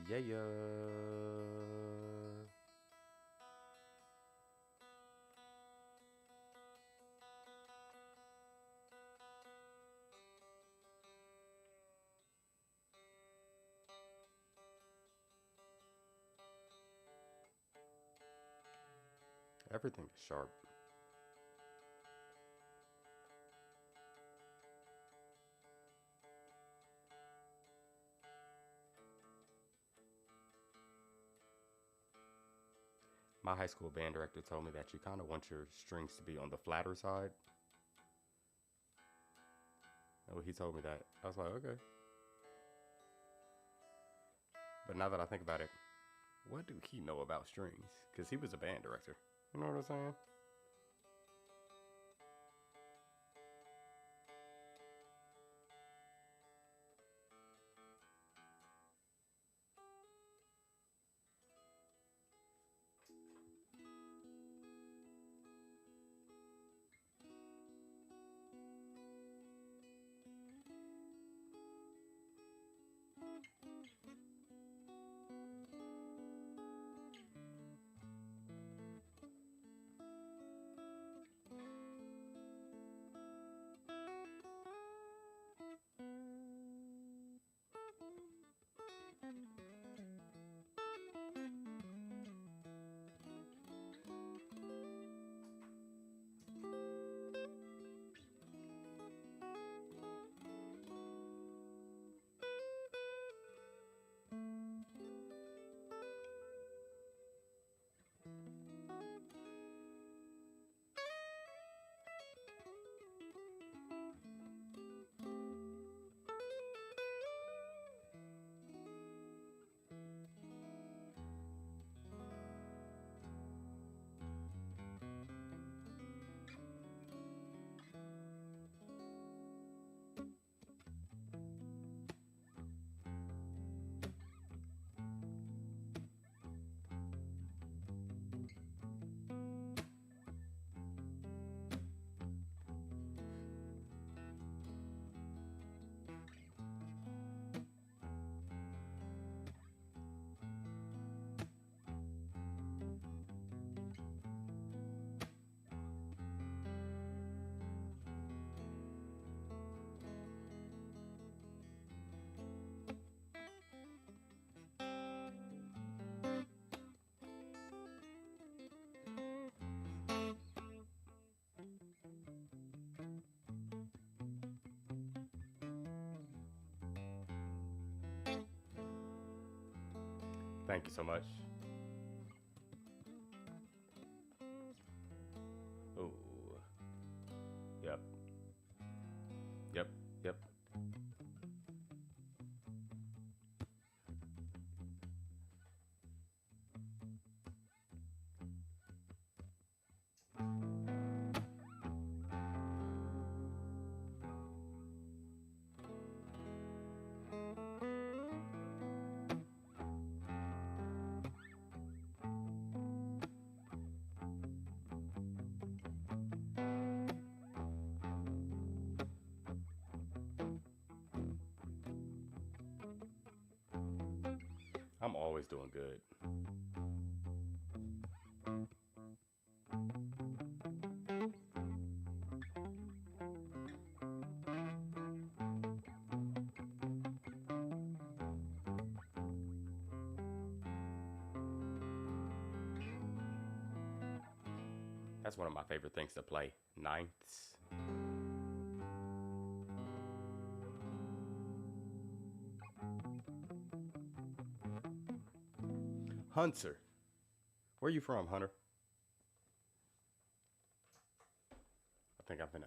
Yeah, yeah. Everything is sharp. My high school band director told me that you kind of want your strings to be on the flatter side. Oh, he told me that. I was like, okay. But now that I think about it, what do he know about strings? Because he was a band director. You know what I'm saying? Thank you so much. Oh, yep, yep, yep. I'm always doing good. That's one of my favorite things to play. Ninths. Hunter. Where you from, Hunter? I think I'm gonna.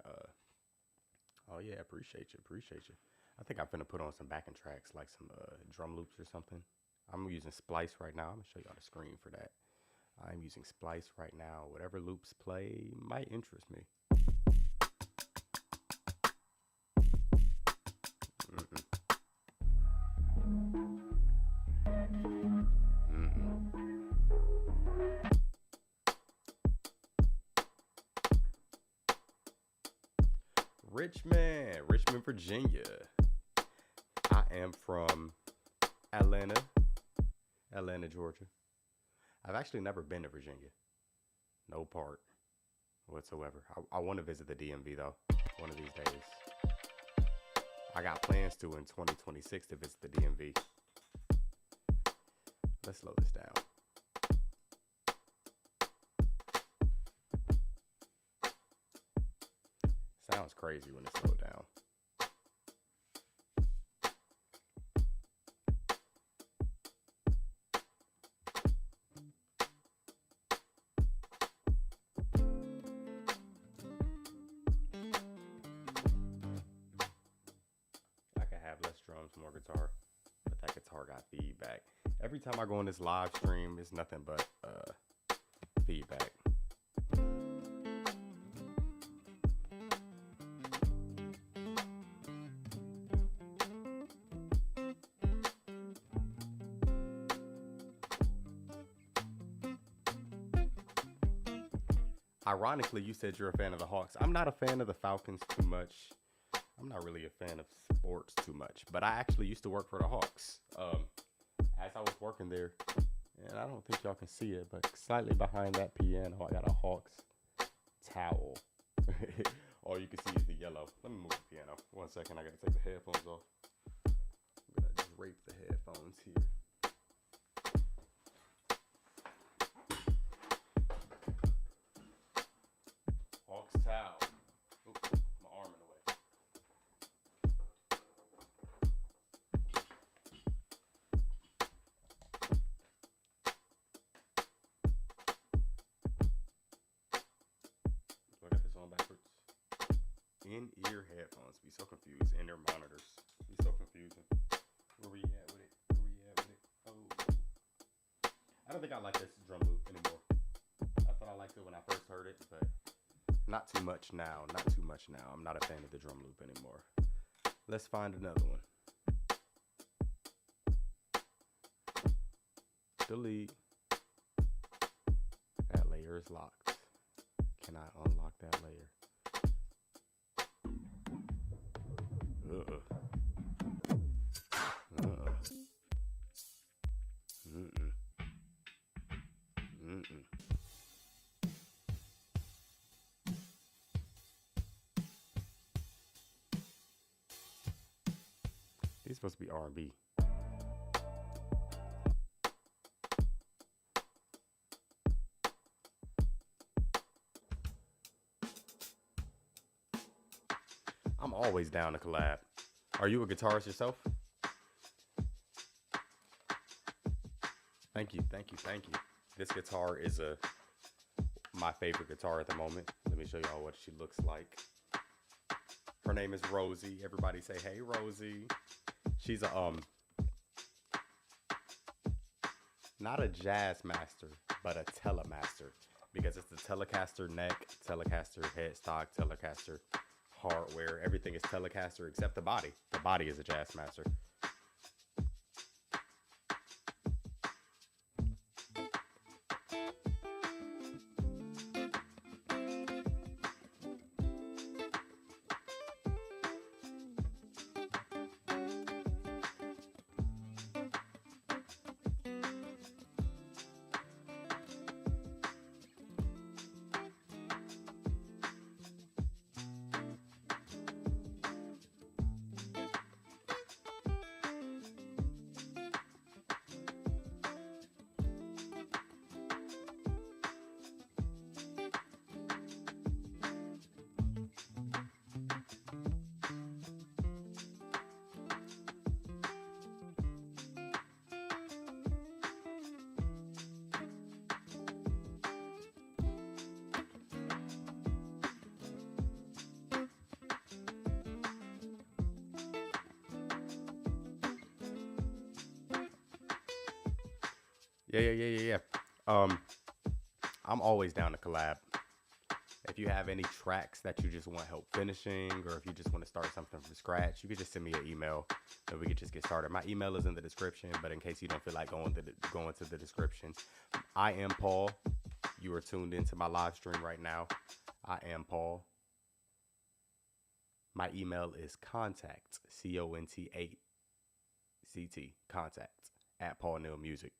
Oh yeah, appreciate you, appreciate you. I think I'm gonna put on some backing tracks, like some drum loops or something. I'm using Splice right now. I'm gonna show y'all the screen for that. I'm using Splice right now. Whatever loops play might interest me. Mm-mm. Mm-mm. Richmond, Virginia. I am from Atlanta, Atlanta, Georgia. I've actually never been to Virginia. No part whatsoever. I want to visit the DMV though, one of these days. I got plans to in 2026 to visit the DMV. Let's slow this down. Sounds crazy when it's slowed down. I could have less drums, more guitar, but that guitar got feedback. Every time I go on this live stream, it's nothing but feedback. Ironically, you said you're a fan of the Hawks. I'm not a fan of the Falcons too much. I'm not really a fan of sports too much, but I actually used to work for the Hawks. As I was working there, and I don't think y'all can see it, but slightly behind that piano, I got a Hawks towel. All you can see is the yellow. Let me move the piano. 1 second, I gotta take the headphones off. I'm gonna drape the headphones here. Hawks towel. Oops, my arm in the way. Do I got this on backwards? In-ear headphones. Be so confused. In-ear monitors. Be so confusing. Where we at with it? Where we at with it? Oh. I don't think I like this drum loop anymore. I thought I liked it when I first heard it, but not too much now. Not too much now. I'm not a fan of the drum loop anymore. Let's find another one. Delete. That layer is locked. Can I unlock that layer? These supposed to be R&B. I'm always down to collab. Are you a guitarist yourself? Thank you, thank you, thank you. This guitar is my favorite guitar at the moment. Let me show y'all what she looks like. Her name is Rosie. Everybody say, hey, Rosie. She's a, not a jazz master, but a Telemaster. Because it's the Telecaster neck, Telecaster headstock, Telecaster hardware. Everything is Telecaster except the body. The body is a jazz master. Yeah. I'm always down to collab. If you have any tracks that you just want help finishing, or if you just want to start something from scratch, you could just send me an email and we could just get started. My email is in the description, but in case you don't feel like going to the description, I am Paul. You are tuned into my live stream right now. I am Paul. My email is contact, CONTACT, contact @ Paul Neal Music.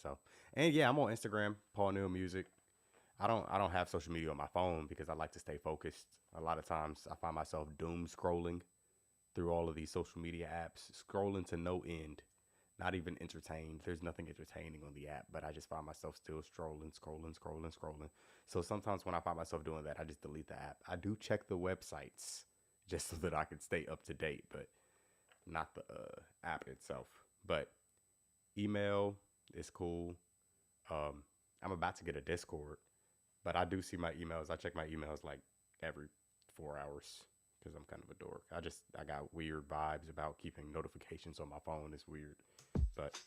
So, and yeah, I'm on Instagram, Paul Neal Music. I don't have social media on my phone because I like to stay focused. A lot of times I find myself doom scrolling through all of these social media apps, scrolling to no end, not even entertained. There's nothing entertaining on the app, but I just find myself still scrolling. So sometimes when I find myself doing that, I just delete the app. I do check the websites just so that I can stay up to date, but not the app itself. But email is cool. Um, I'm about to get a Discord, but I do see my emails. I check my emails like every 4 hours because I'm kind of a dork. I got weird vibes about keeping notifications on my phone. It's weird, but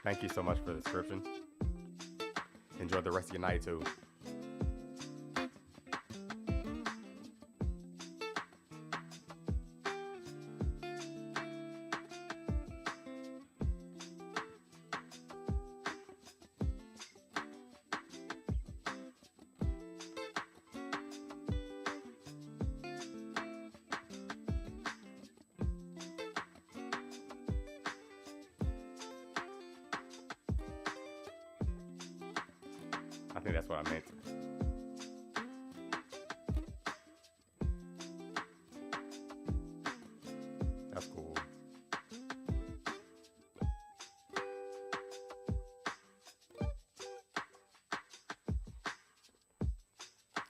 thank you so much for the description. Enjoy the rest of your night too. I think that's what I meant. That's cool.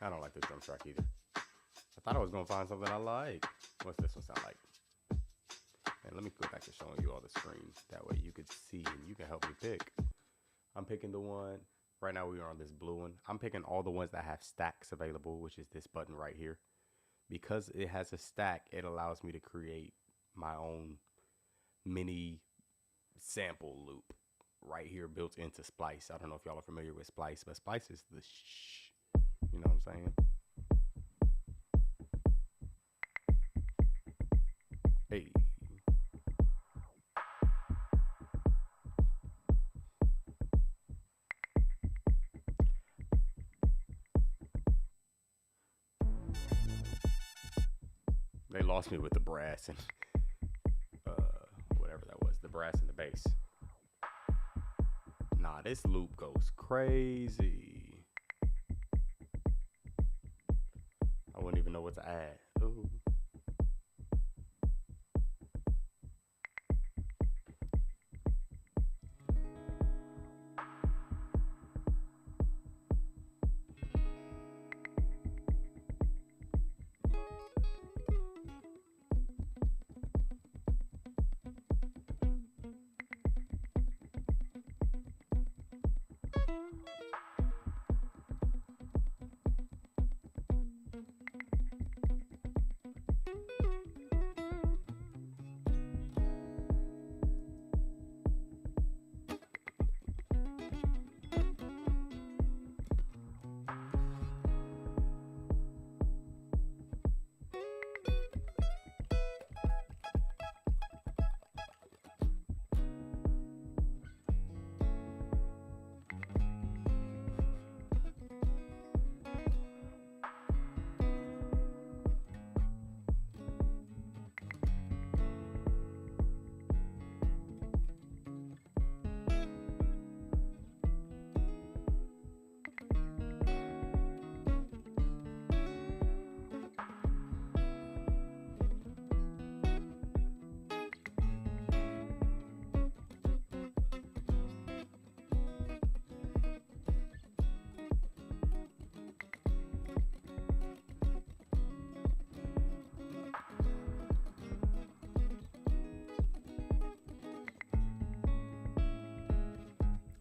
I don't like this drum track either. I thought I was gonna find something I like. What's this one sound like? And let me go back to showing you all the screens. That way you could see and you can help me pick. I'm picking the one. Right now we are on this blue one. I'm picking all the ones that have stacks available, which is this button right here. Because it has a stack, it allows me to create my own mini sample loop right here built into Splice. I don't know if y'all are familiar with Splice, but Splice is the you know what I'm saying? Hey. They lost me with the brass and whatever that was, the brass and the bass. Nah, this loop goes crazy. I wouldn't even know what to add. Ooh.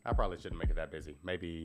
I probably shouldn't make it that busy. Maybe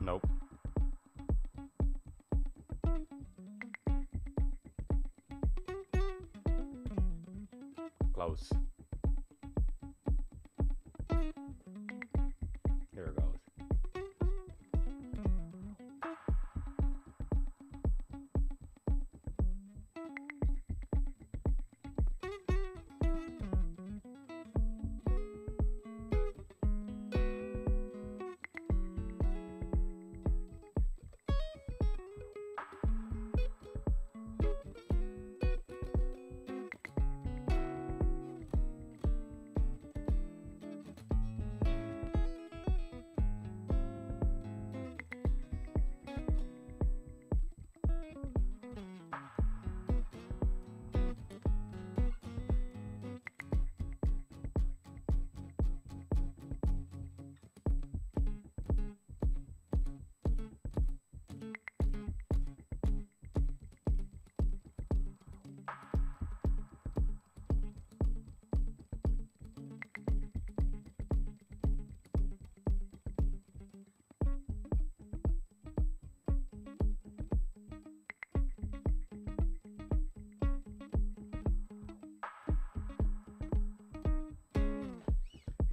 Nope. Close. There it goes.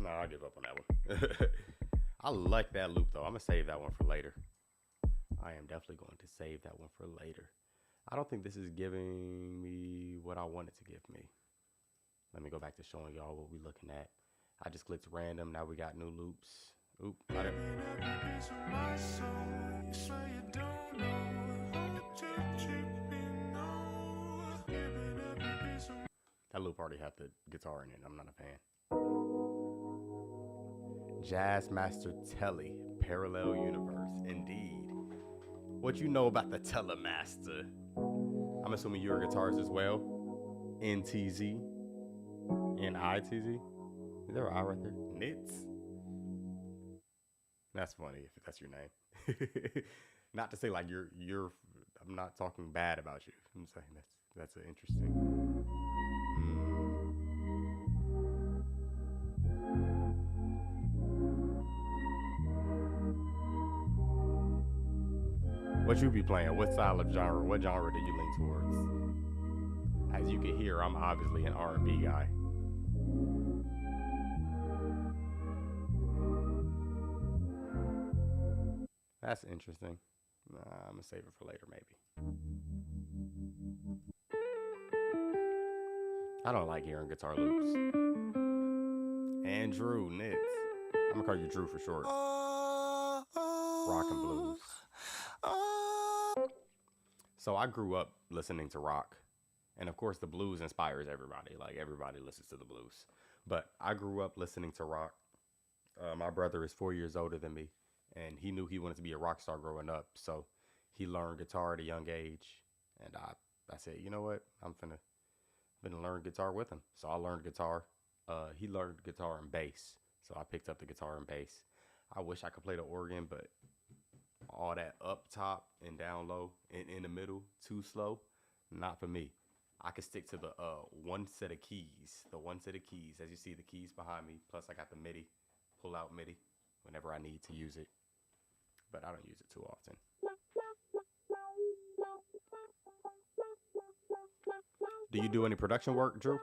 No, I'll give up on that one. I like that loop though. I'm gonna save that one for later. I am definitely going to save that one for later. I don't think this is giving me what I want it to give me. Let me go back to showing y'all what we looking at. I just clicked random. Now we got new loops. Oop, got it. That loop already had the guitar in it. I'm not a fan. Jazzmaster Telly, Parallel Universe. Indeed. What you know about the Telemaster? I'm assuming you're a guitarist as well. NTZ. N-I-T-Z. Is there an I right there? Nitz. That's funny if that's your name. Not to say like you're. I'm not talking bad about you. I'm saying that's an interesting. What you be playing? What style of genre? What genre do you lean towards? As you can hear, I'm obviously an R&B guy. That's interesting. I'm gonna save it for later, maybe. I don't like hearing guitar loops. And Drew Nitz. I'm gonna call you Drew for short. Rock and blues. So I grew up listening to rock. And of course, the blues inspires everybody. Like, everybody listens to the blues. But I grew up listening to rock. My brother is 4 years older than me. And he knew he wanted to be a rock star growing up. So he learned guitar at a young age. And I said, you know what? I'm finna learn guitar with him. So I learned guitar. He learned guitar and bass. So I picked up the guitar and bass. I wish I could play the organ, but all that up top and down low and in the middle, too slow, not for me. I can stick to the one set of keys. The one set of keys. As you see, the keys behind me. Plus, I got the MIDI, pull out MIDI whenever I need to use it. But I don't use it too often. Do you do any production work, Drew?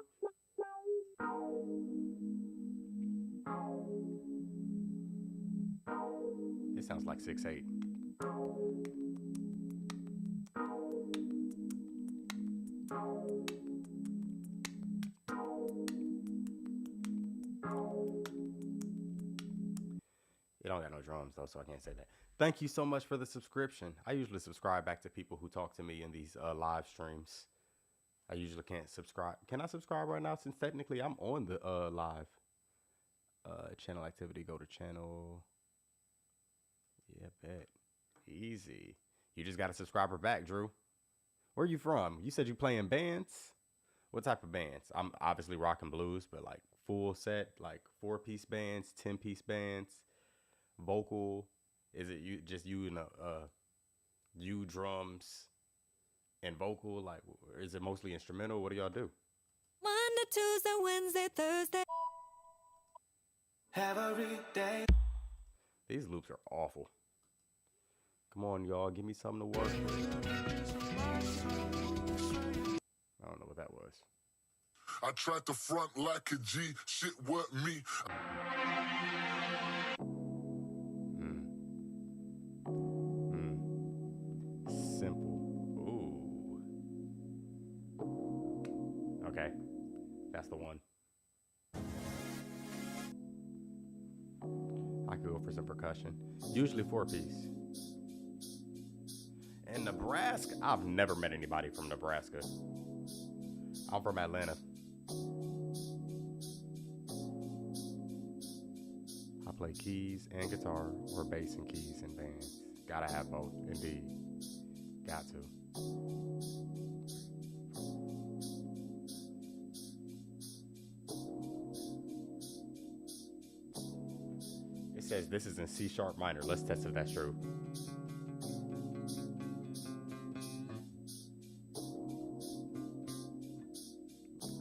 It sounds like 6/8. It don't got no drums though, so I can't say that. Thank you so much for the subscription. I usually subscribe back to people who talk to me in these live streams. I usually can't subscribe. Can I subscribe right now? Since technically I'm on the live channel activity. Go to channel. Yeah, bet. Easy. You just got a subscriber back, Drew. Where you from? You said you playing bands. What type of bands? I'm obviously rock and blues, but like full set, like 4-piece bands, 10-piece bands, vocal. Is it you and you drums and vocal? Like, is it mostly instrumental? What do y'all do? Monday, Tuesday, Wednesday, Thursday. Every day. These loops are awful. Come on, y'all. Give me something to work with. I don't know what that was. I tried to front like a G. Shit, what me? Simple. Ooh. Okay. That's the one. I could go for some percussion. Usually 4-piece. In Nebraska, I've never met anybody from Nebraska. I'm from Atlanta. I play keys and guitar, or bass and keys and bands. Gotta have both, indeed. Got to. It says this is in C sharp minor. Let's test if that's true.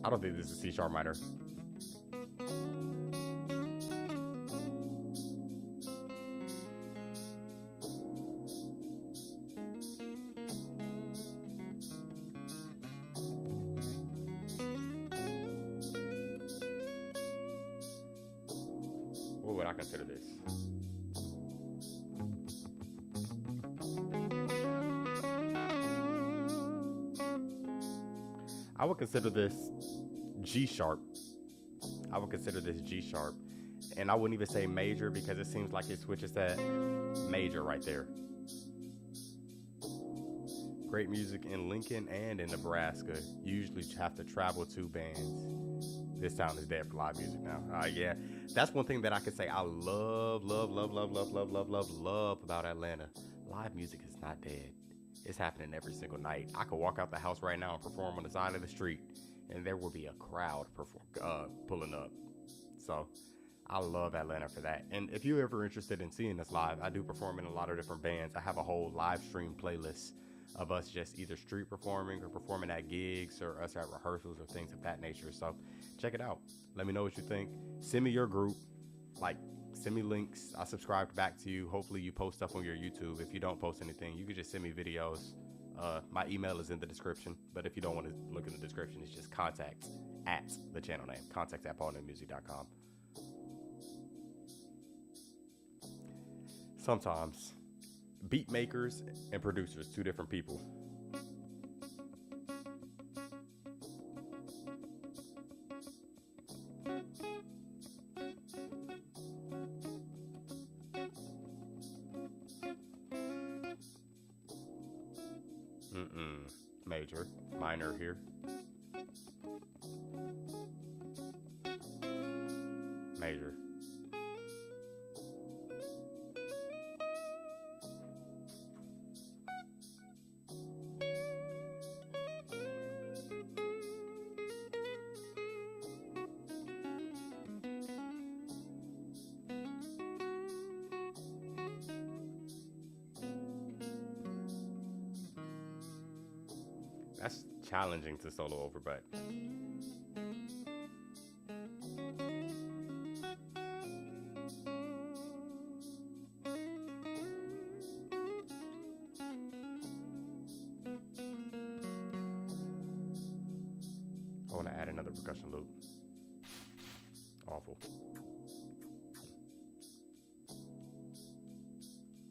I don't think this is C sharp minor. What would I consider this? I would consider this G sharp. I would consider this G sharp. And I wouldn't even say major because it seems like it switches that major right there. Great music in Lincoln and in Nebraska. Usually have to travel to bands. This town is dead for live music now. Yeah, that's one thing that I could say I love about Atlanta. Live music is not dead. It's happening every single night. I could walk out the house right now and perform on the side of the street, and there will be a crowd pulling up. So I love Atlanta for that. And if you're ever interested in seeing us live, I do perform in a lot of different bands. I have a whole live stream playlist of us just either street performing or performing at gigs or us at rehearsals or things of that nature. So check it out. Let me know what you think. Send me your group. Like, Send me links. I subscribed back to you. Hopefully you post stuff on your YouTube. If you don't post anything, you can just send me videos. My email is in the description, but if you don't want to look in the description, it's just contact at the channel name. Contact at paulnewmusic.com. Sometimes beat makers and producers, two different people. Major, minor here. Major. That's challenging to solo over, but I want to add another percussion loop. Awful.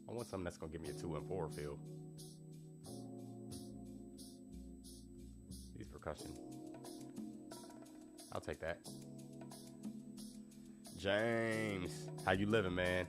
I want something that's gonna give me a 2 and 4 feel. Percussion. I'll take that. James, how you living, man?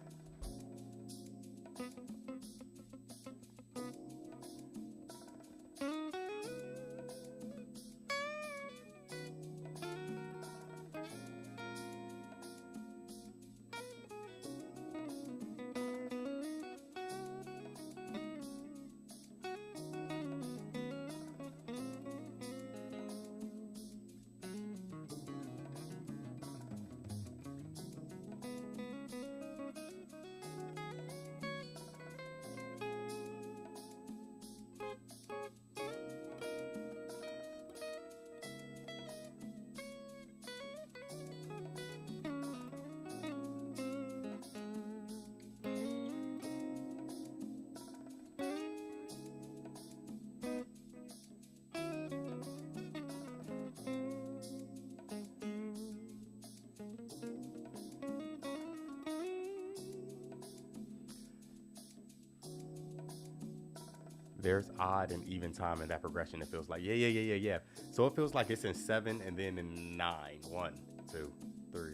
There's odd and even time in that progression. It feels like, yeah. So it feels like it's in 7 and then in 9. 1, 2, 3,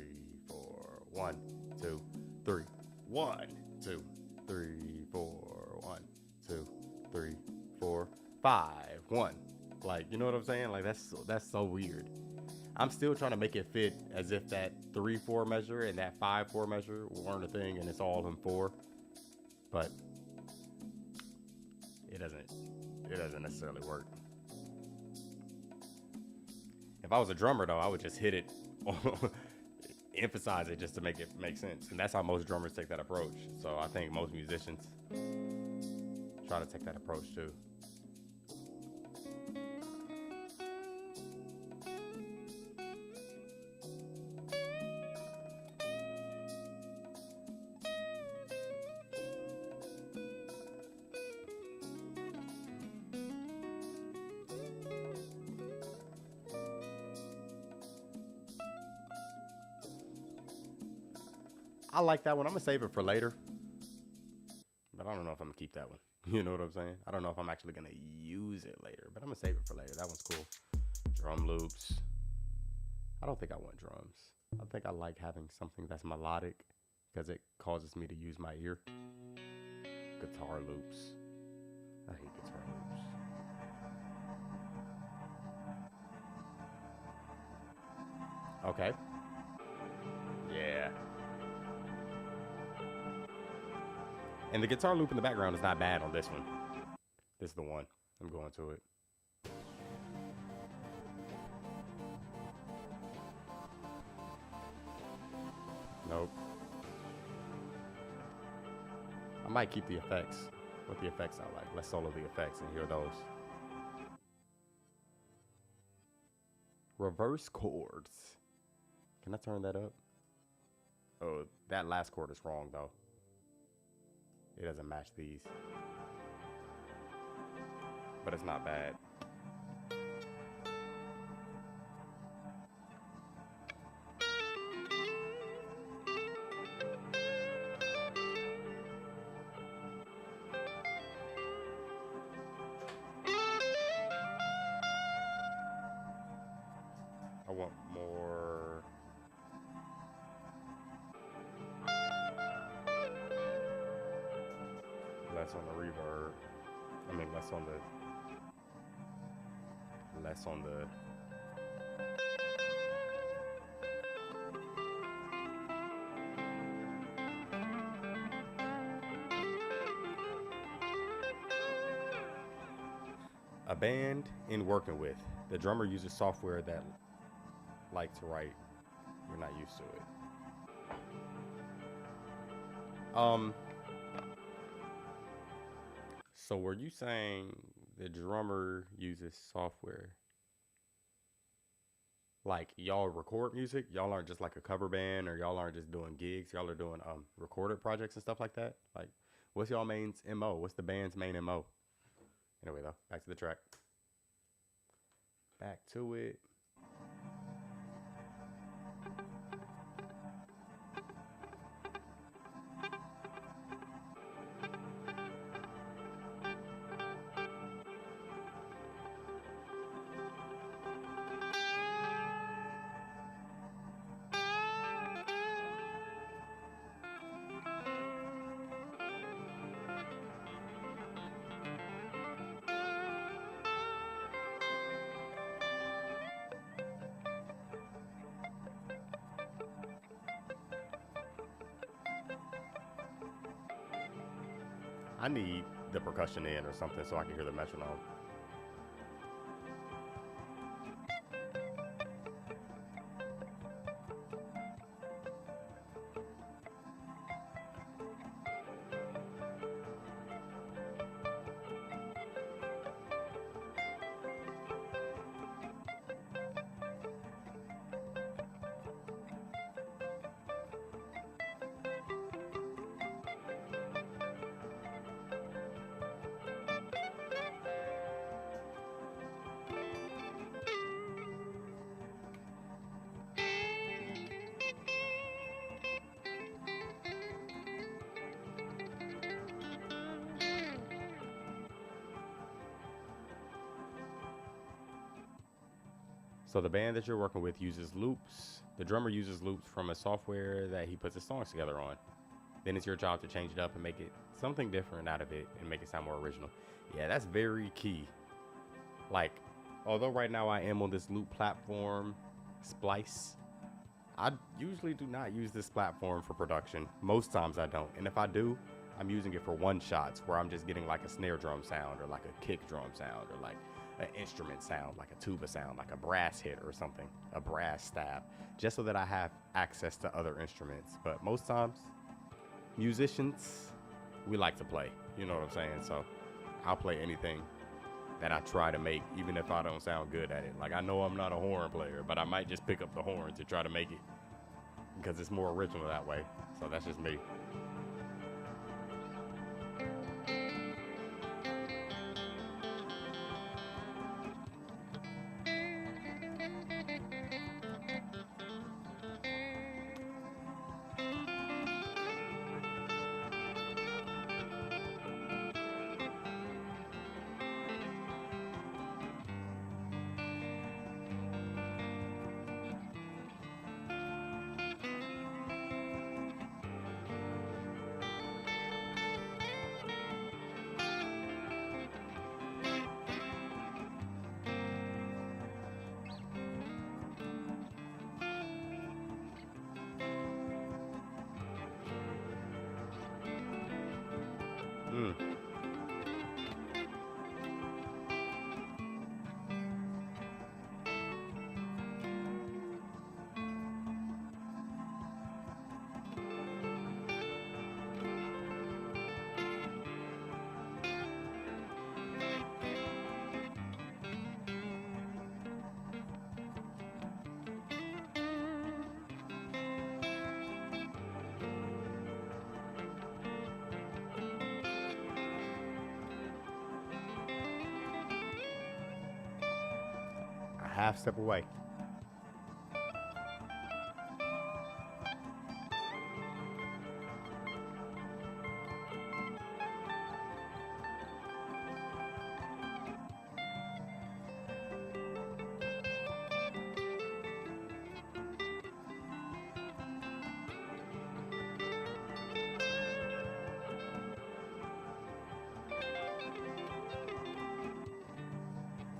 4. 1, 2, 3. 1, 2, 3, 4. 1, 2, 3, 4, 5. 1. Like, you know what I'm saying? Like, that's so weird. I'm still trying to make it fit as if that 3/4 measure and that 5/4 measure weren't a thing and it's all in 4. But it doesn't necessarily work. If I was a drummer though, I would just hit it, emphasize it just to make it make sense. And that's how most drummers take that approach. So I think most musicians try to take that approach too. I like that one. I'm gonna save it for later, but I don't know if I'm gonna keep that one. You know what I'm saying? I don't know if I'm actually gonna use it later, but I'm gonna save it for later. That one's cool. Drum loops. I don't think I want drums. I think I like having something that's melodic because it causes me to use my ear. Guitar loops. I hate guitar loops. Okay. Yeah. And the guitar loop in the background is not bad on this one. This is the one. I'm going to it. Nope. I might keep the effects. What the effects I like. Let's solo the effects and hear those. Reverse chords. Can I turn that up? Oh, that last chord is wrong though. It doesn't match these. But it's not bad. I want more. Less on the reverb. I mean, less on the. Less on the. A band in working with. The drummer uses software that like to write. You're not used to it. So were you saying the drummer uses software? Like y'all record music? Y'all aren't just like a cover band, or y'all aren't just doing gigs? Y'all are doing recorded projects and stuff like that? Like, what's y'all main's MO? What's the band's main MO? Anyway though, back to the track. Back to it. I need the percussion in or something so I can hear the metronome. So the band that you're working with uses loops. The drummer uses loops from a software that he puts his songs together on. Then it's your job to change it up and make it something different out of it and make it sound more original. Yeah, that's very key. Like, although right now I am on this loop platform, Splice, I usually do not use this platform for production. Most times I don't. And if I do, I'm using it for one shots where I'm just getting like a snare drum sound or like a kick drum sound or like an instrument sound, like a tuba sound, like a brass hit or something, a brass stab, just so that I have access to other instruments. But most times, musicians, we like to play, you know what I'm saying? So I'll play anything that I try to make, even if I don't sound good at it. Like, I know I'm not a horn player, but I might just pick up the horn to try to make it because it's more original that way. So that's just me. half step away.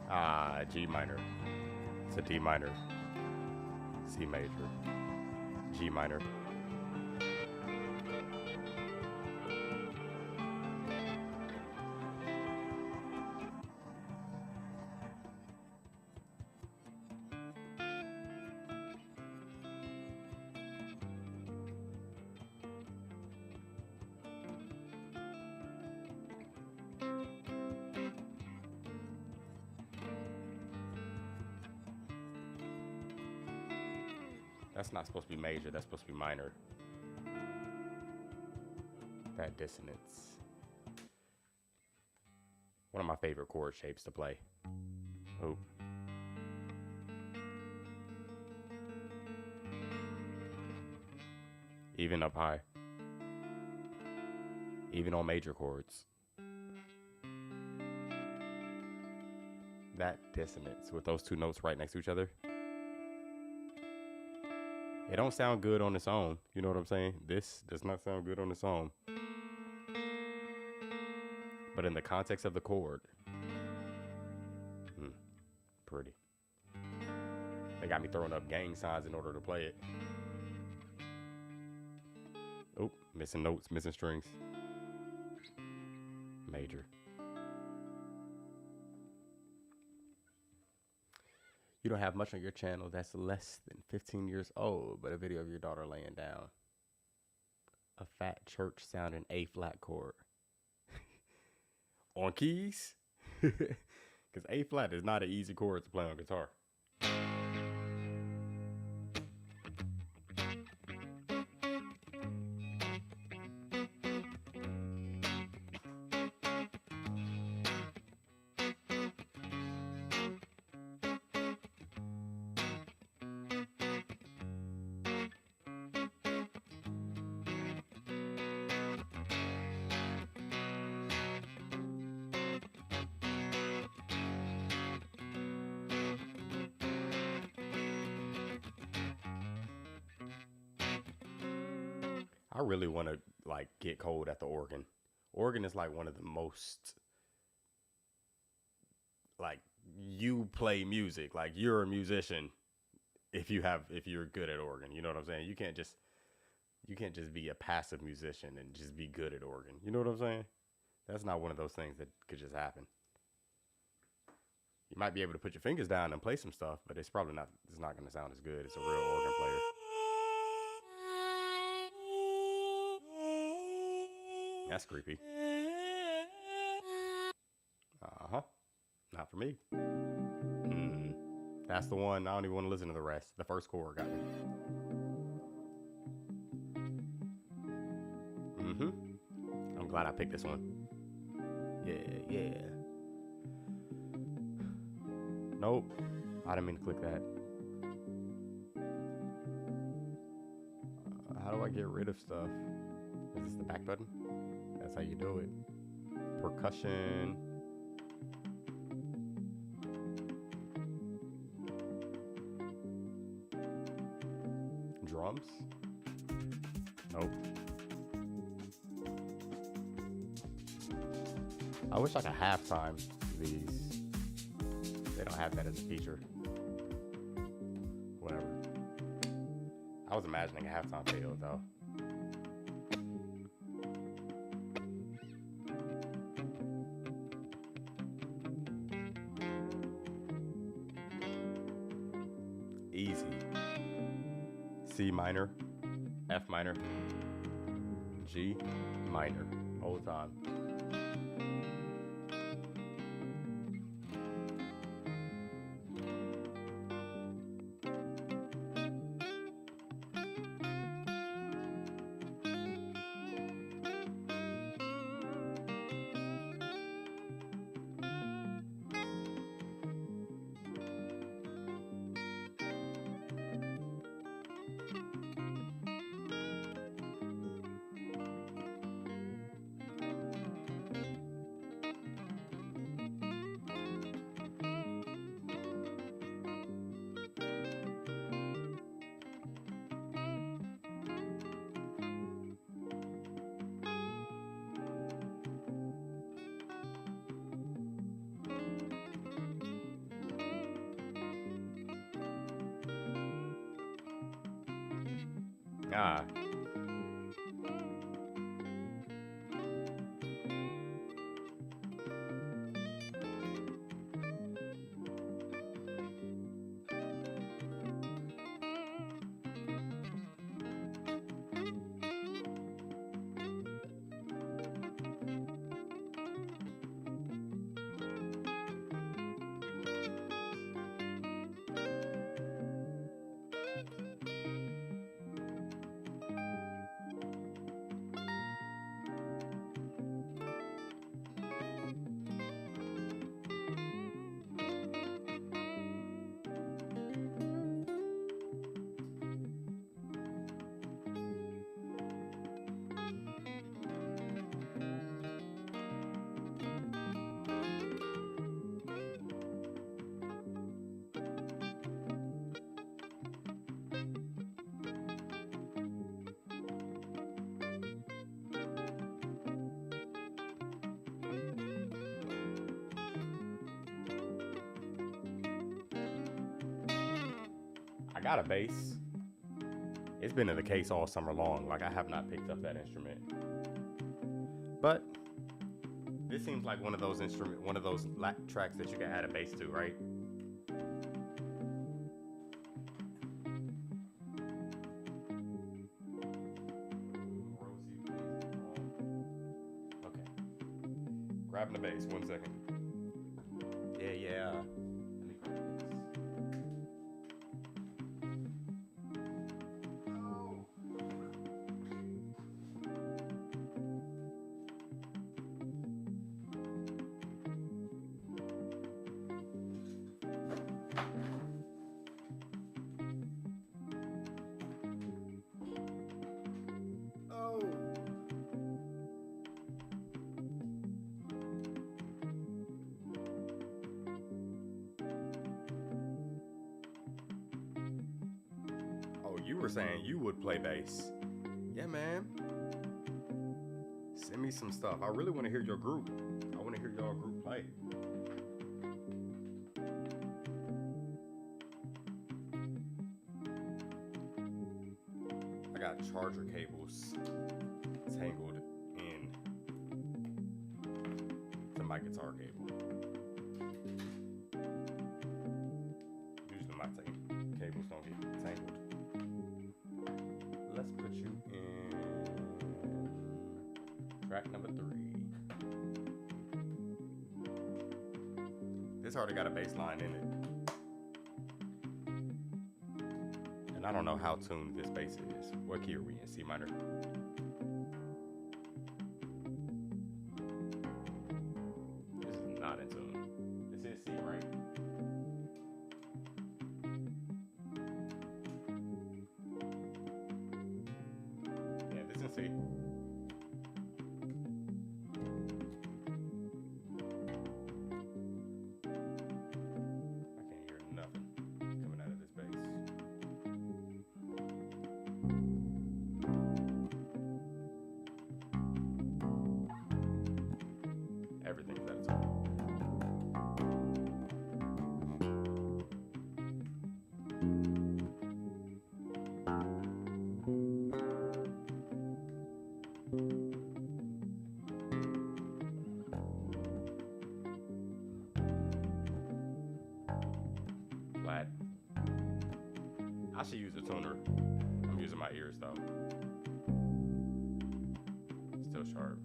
Ah, G minor. It's a D minor. C major. G minor. That's not supposed to be major, that's supposed to be minor. That dissonance. One of my favorite chord shapes to play. Oh. Even up high. Even on major chords. That dissonance with those two notes right next to each other. It don't sound good on its own. You know what I'm saying? This does not sound good on its own. But in the context of the chord, pretty. They got me throwing up gang signs in order to play it. Oh, missing notes, missing strings. Major. You don't have much on your channel that's less than 15 years old, but a video of your daughter laying down a fat church sounding A flat chord. On keys? Because A flat is not an easy chord to play on guitar. I really want to like get cold at the organ. Organ is like one of the most, like, you play music, like you're a musician if you're good at organ. You know what I'm saying? You can't just be a passive musician and just be good at organ. You know what I'm saying? That's not one of those things that could just happen. You might be able to put your fingers down and play some stuff, but it's not going to sound as good as a real organ player. That's creepy. Uh-huh. Not for me. That's the one. I don't even want to listen to the rest. The first chord got me. I'm glad I picked this one. Yeah. Nope. I didn't mean to click that. How do I get rid of stuff? Is this the back button? That's how you do it. Percussion. Drums? Nope. I wish I could halftime these. They don't have that as a feature. Whatever. I was imagining a halftime video though. Easy. C minor, F minor, G minor, whole time. Ah. I got a bass. It's been in the case all summer long. Like, I have not picked up that instrument. But this seems like one of those tracks that you can add a bass to, right? Okay. Grabbing the bass, 1 second. Yeah. Let me grab the bass. You were saying you would play bass. Yeah, man. Send me some stuff. I really want to hear your group. I want to hear your group play. I got charger cables tangled in to my guitar cable. Usually my cables don't get tangled. Let's put you in track number 3. This already got a bass line in it. And I don't know how tuned this bass is. What key are we in? C minor. This is not in tune. This is C, right? See. I can't hear nothing coming out of this bass. Everything's out of tune. Flat. I should use a tuner. I'm using my ears though. Still sharp.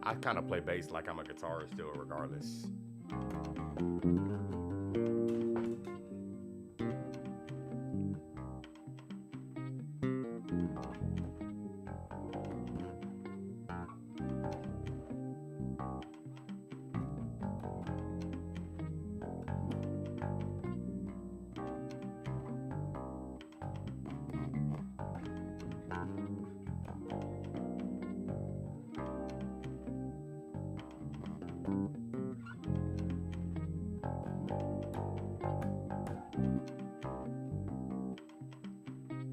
I kind of play bass like I'm a guitarist still, regardless.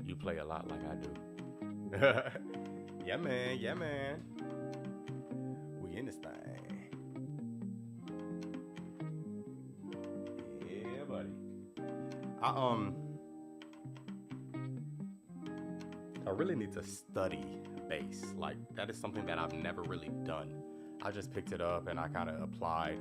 You play a lot like I do. Yeah, man. Yeah, man. We in this thing. Yeah, buddy. I I really need to study bass. Like, that is something that I've never really done. I just picked it up and I kind of applied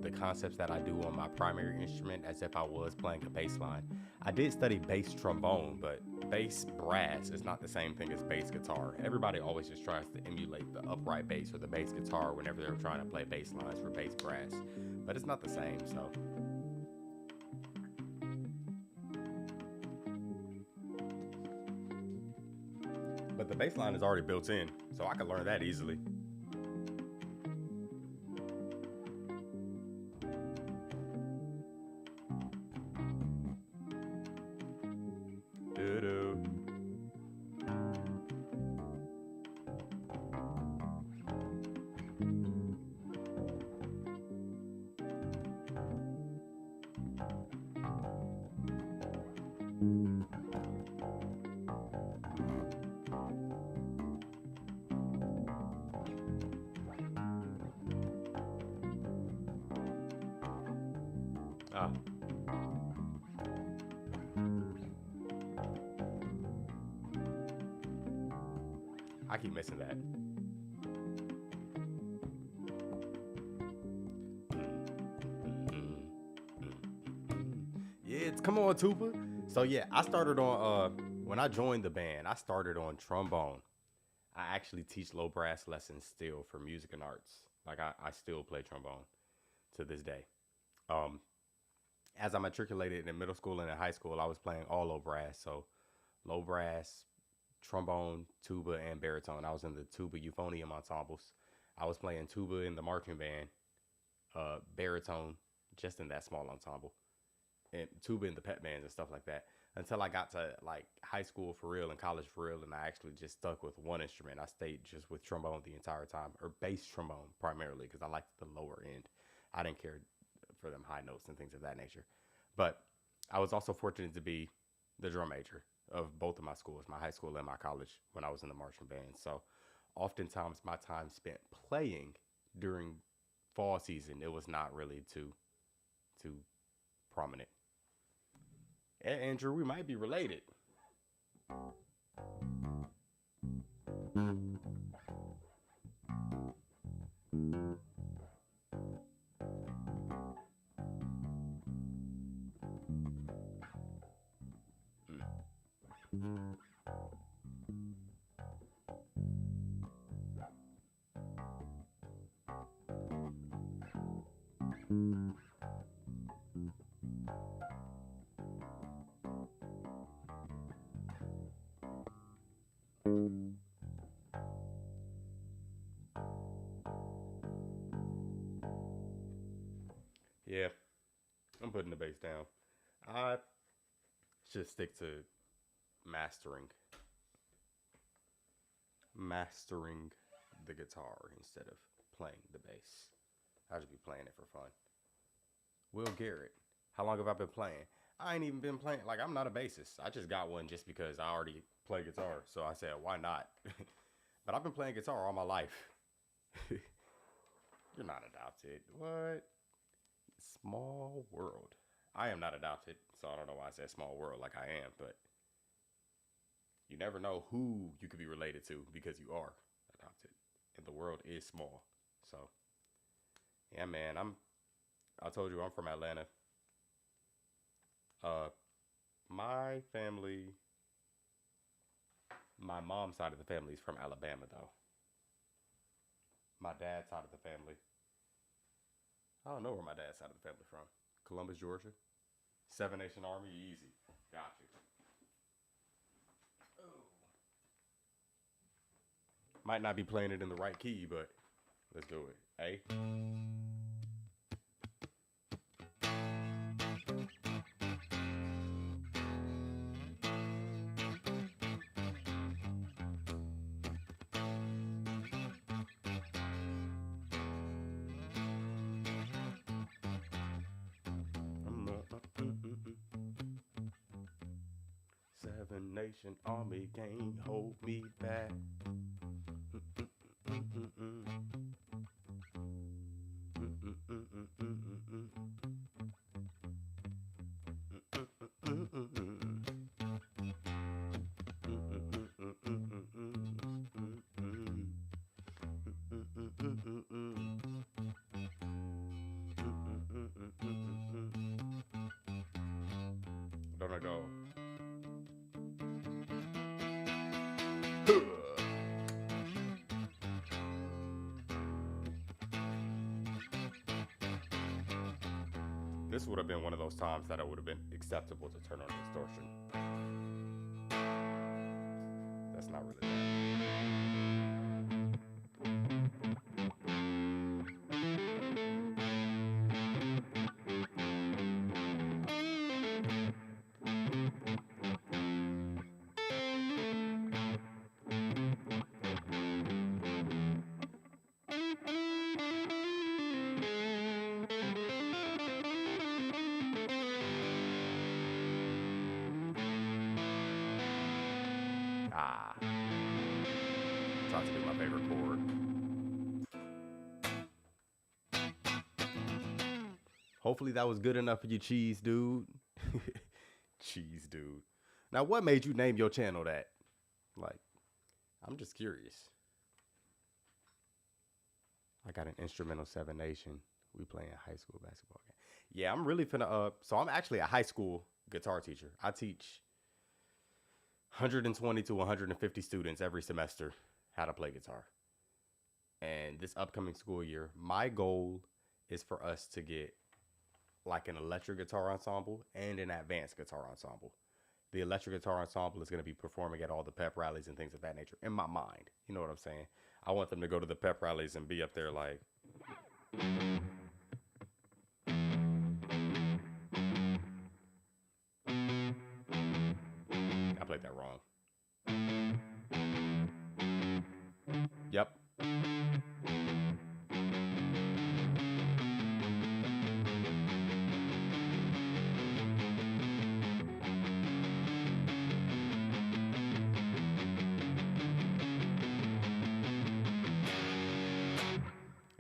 the concepts that I do on my primary instrument as if I was playing a bass line. I did study bass trombone, but bass brass is not the same thing as bass guitar. Everybody always just tries to emulate the upright bass or the bass guitar whenever they're trying to play bass lines for bass brass, but it's not the same, so. But the bass line is already built in, so I can learn that easily. Doo-doo. Ah. I keep missing that. Yeah, it's come on, Tuba. So yeah, I started on when I joined the band, I started on trombone. I actually teach low brass lessons still for music and arts. Like I still play trombone to this day. Um, as I matriculated in middle school and in high school, I was playing all low brass. So low brass, trombone, tuba, and baritone. I was in the tuba euphonium ensembles. I was playing tuba in the marching band, baritone just in that small ensemble, and tuba in the pep bands and stuff like that. Until I got to like high school for real and college for real, and I actually just stuck with one instrument. I stayed just with trombone the entire time, or bass trombone primarily, because I liked the lower end. I didn't care for them high notes and things of that nature. But I was also fortunate to be the drum major of both of my schools, my high school and my college, when I was in the marching band. So oftentimes my time spent playing during fall season, it was not really too prominent. And Andrew, we might be related. Yeah, I'm putting the bass down. I should stick to mastering mastering the guitar instead of playing the bass. I should be playing it for fun. Will Garrett, how long have I been playing? I ain't even been playing. Like, I'm not a bassist. I just got one just because I already play guitar. So I said, why not? But I've been playing guitar all my life. You're not adopted. What? Small world. I am not adopted, so I don't know why I said small world like I am, but you never know who you could be related to because you are adopted. And the world is small. So, yeah, man, I told you I'm from Atlanta. My family, my mom's side of the family is from Alabama, though. my dad's side of the family. I don't know where my dad's side of the family from. Columbus, Georgia. Seven Nation Army, easy. Got you. Oh. Might not be playing it in the right key, but let's do it. A. Seven Nation Army can't hold me back. Don't I go? This would have been one of those times that it would have been acceptable to turn on distortion. That's not really bad. Ah. Trying to do my favorite chord. Hopefully that was good enough for you, Cheese Dude. Cheese Dude. Now, what made you name your channel that? Like, I'm just curious. I got an instrumental Seven Nation. We playing high school basketball game. Yeah, I'm really finna, so I'm actually a high school guitar teacher. I teach 120 to 150 students every semester how to play guitar. And this upcoming school year, my goal is for us to get like an electric guitar ensemble and an advanced guitar ensemble. The electric guitar ensemble is going to be performing at all the pep rallies and things of that nature. In my mind, you know what I'm saying? I want them to go to the pep rallies and be up there like... I played that wrong. Yep.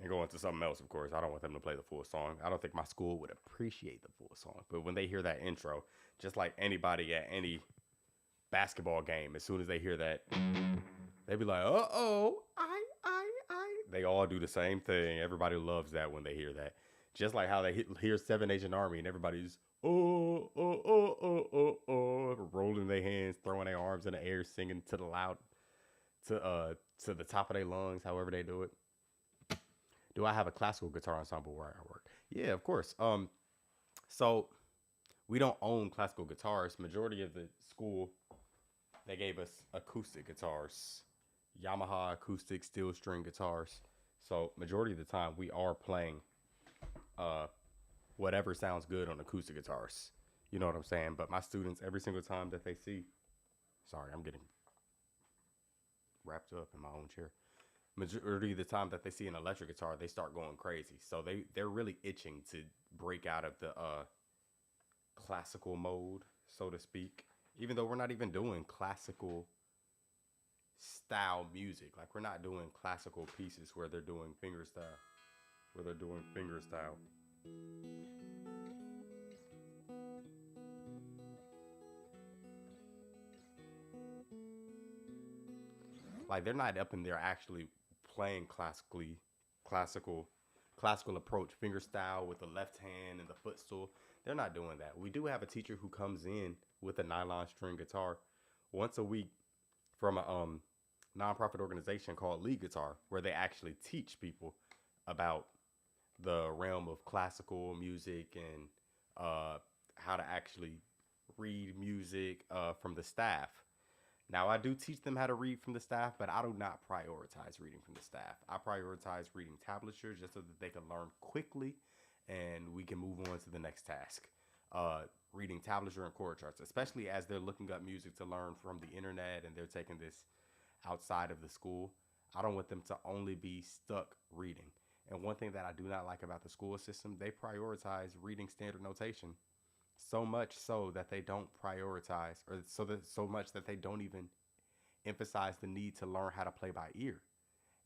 Go into something else, of course. I don't want them to play the full song. I don't think my school would appreciate the full song. But when they hear that intro, just like anybody at any basketball game, as soon as they hear that, they be like, uh-oh, I. They all do the same thing. Everybody loves that when they hear that. Just like how they hear Seven Nation Army and everybody's, rolling their hands, throwing their arms in the air, singing to the loud, to the top of their lungs, however they do it. Do I have a classical guitar ensemble where I work? Yeah, of course. So we don't own classical guitars. Majority of the school, they gave us acoustic guitars, Yamaha acoustic steel string guitars. So majority of the time we are playing whatever sounds good on acoustic guitars. You know what I'm saying? But my students, every single time that they see, sorry, I'm getting wrapped up in my own chair. Majority of the time that they see an electric guitar, they start going crazy. So they're really itching to break out of the classical mode, so to speak. Even though we're not even doing classical style music. Like, we're not doing classical pieces where they're doing finger style. Like, they're not up in there actually playing classical approach, finger style with the left hand and the footstool. They're not doing that. We do have a teacher who comes in with a nylon string guitar once a week from a nonprofit organization called Lead Guitar, where they actually teach people about the realm of classical music and how to actually read music from the staff. Now, I do teach them how to read from the staff, but I do not prioritize reading from the staff. I prioritize reading tablature just so that they can learn quickly and we can move on to the next task. Reading tablature and chord charts, especially as they're looking up music to learn from the internet and they're taking this outside of the school. I don't want them to only be stuck reading. And one thing that I do not like about the school system, they prioritize reading standard notation so much so that they don't prioritize, or so much that they don't even emphasize the need to learn how to play by ear.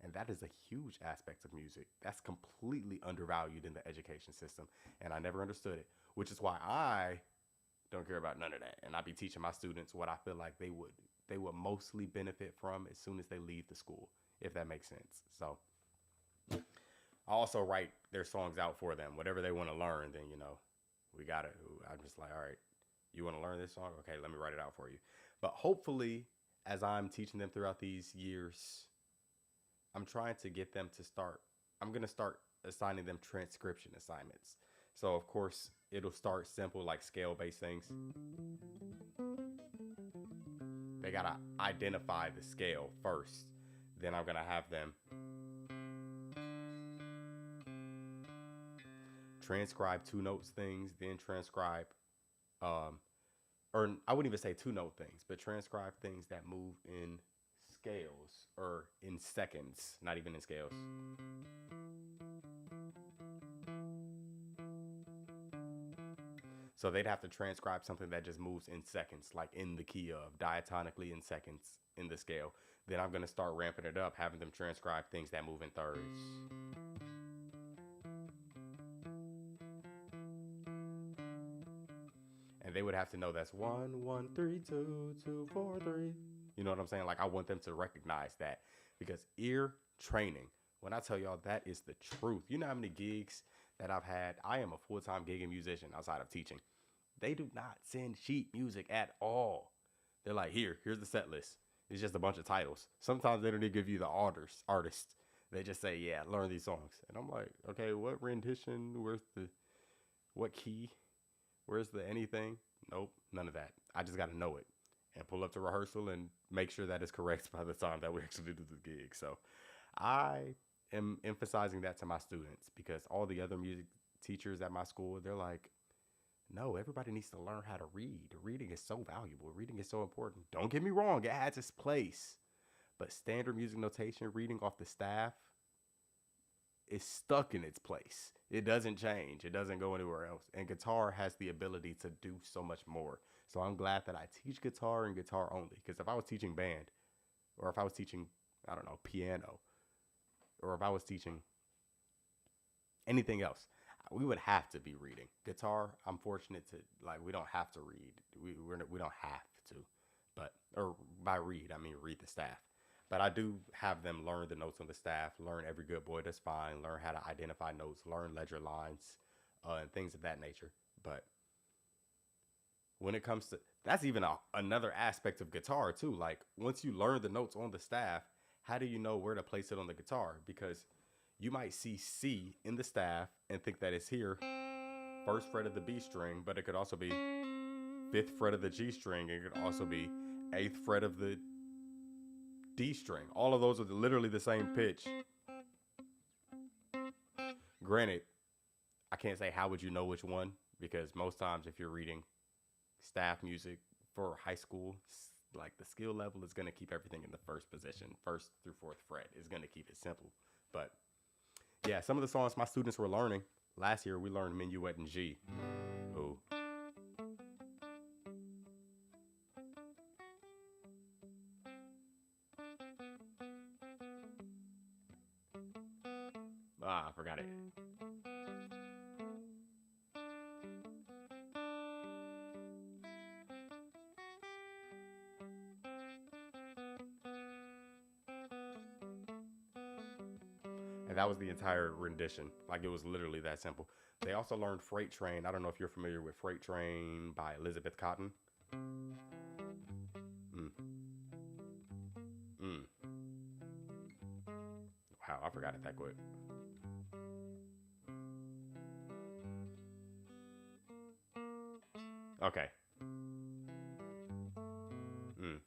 And that is a huge aspect of music that's completely undervalued in the education system. And I never understood it, which is why I don't care about none of that. And I be teaching my students what I feel like they would mostly benefit from as soon as they leave the school, if that makes sense. So I also write their songs out for them. Whatever they want to learn, then, we got it. I'm just like, all right, you want to learn this song? Okay, let me write it out for you. But hopefully, as I'm teaching them throughout these years, I'm trying to get them to I'm going to start assigning them transcription assignments. So, of course, it'll start simple, like scale-based things. They got to identify the scale first. Then I'm going to have them transcribe two notes things, then transcribe, or I wouldn't even say two note things, but transcribe things that move in scales or in seconds, not even in scales. So they'd have to transcribe something that just moves in seconds, like in the key of, diatonically in seconds in the scale. Then I'm going to start ramping it up, having them transcribe things that move in thirds. They would have to know that's 1, 1, 3, 2, 2, 4, 3. You know what I'm saying? Like, I want them to recognize that, because ear training, when I tell y'all, that is the truth. You know how many gigs that I've had? I am a full-time gigging musician outside of teaching. They do not send sheet music at all. They're like, here's the set list. It's just a bunch of titles. Sometimes they don't even give you the artist. They just say, yeah, learn these songs. And I'm like, okay, what rendition? What key? Where's the anything? Nope, none of that. I just got to know it and pull up to rehearsal and make sure that is correct by the time that we actually do the gig. So I am emphasizing that to my students, because all the other music teachers at my school, they're like, no, everybody needs to learn how to read. Reading is so valuable. Reading is so important. Don't get me wrong, it has its place. But standard music notation, reading off the staff, is stuck in its place. It doesn't change. It doesn't go anywhere else. And guitar has the ability to do so much more. So I'm glad that I teach guitar and guitar only. Because if I was teaching band, or if I was teaching, I don't know, piano, or if I was teaching anything else, we would have to be reading. Guitar, I'm fortunate to, we don't have to read. We don't have to. Or by read, I mean read the staff. But I do have them learn the notes on the staff, learn Every Good Boy Does Fine, learn how to identify notes, learn ledger lines, and things of that nature. But when it comes to, that's even another aspect of guitar too. Like, once you learn the notes on the staff, how do you know where to place it on the guitar? Because you might see C in the staff and think that it's here, first fret of the B string, but it could also be fifth fret of the G string. It could also be eighth fret of the D string. All of those are literally the same pitch. Granted, I can't say how would you know which one, because most times if you're reading staff music for high school, like, the skill level is going to keep everything in the first position, first through fourth fret is going to keep it simple. But yeah, some of the songs my students were learning last year, we learned Minuet in G. Ooh. I forgot it. And that was the entire rendition. Like, it was literally that simple. They also learned Freight Train. I don't know if you're familiar with Freight Train by Elizabeth Cotten. Wow, I forgot it that quick. Okay. Mm.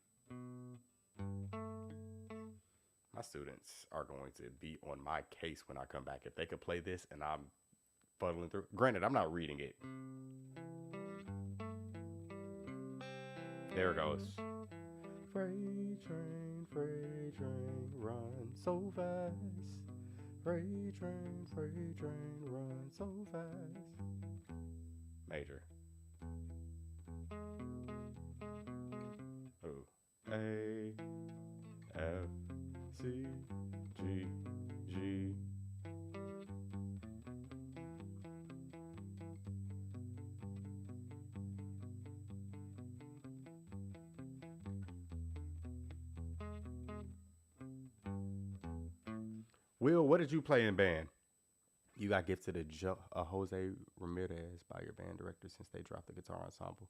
My students are going to be on my case when I come back. If they could play this and I'm fuddling through. Granted, I'm not reading it. There it goes. Freight train, run so fast. Freight train, run so fast. Major. Ooh. A, F, C, G, G. Will, what did you play in band? You got gifted a Jose Ramirez by your band director since they dropped the guitar ensemble.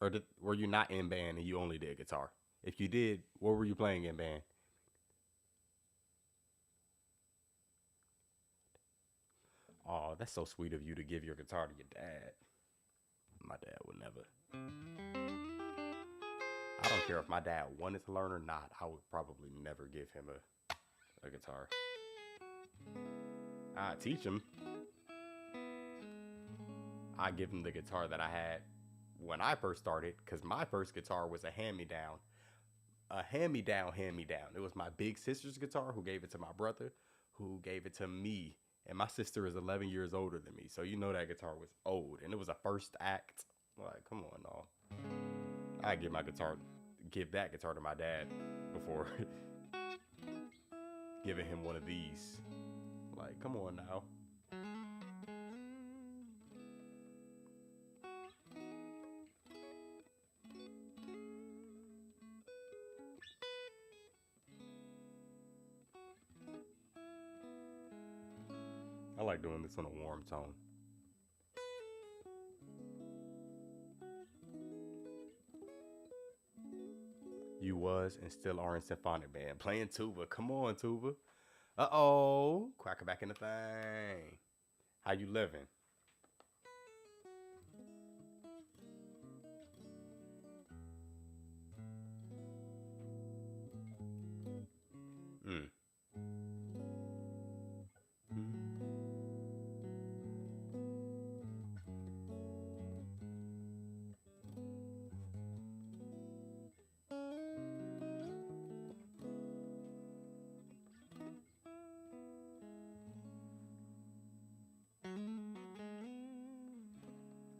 Or were you not in band and you only did guitar? If you did, what were you playing in band? Oh, that's so sweet of you to give your guitar to your dad. My dad would never. I don't care if my dad wanted to learn or not. I would probably never give him a guitar. I teach him. I give him the guitar that I had when I first started, because my first guitar was a hand-me-down. A hand-me-down. It was my big sister's guitar, who gave it to my brother, who gave it to me. And my sister is 11 years older than me, so you know that guitar was old. And it was a first act. Like, come on, no. I give that guitar to my dad before giving him one of these. Like, come on now. I like doing this on a warm tone. You was and still are in symphonic band. Playing tuba. Come on, tuba. Uh-oh. Cracker back in the thing. How you living? Mm.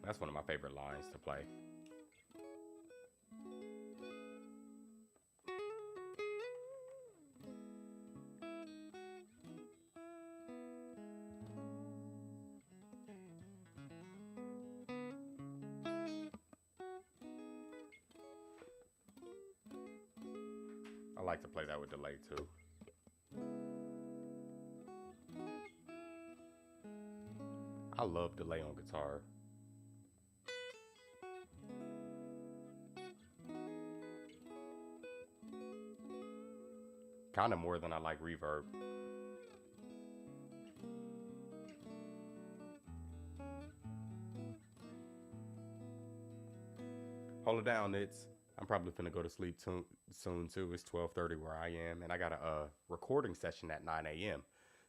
That's one of my favorite lines to play. I like to play that with delay too. I love delay on guitar. Kind of more than I like reverb. Hold it down, I'm probably finna go to sleep soon too. It's 12:30 where I am, and I got a recording session at 9 a.m.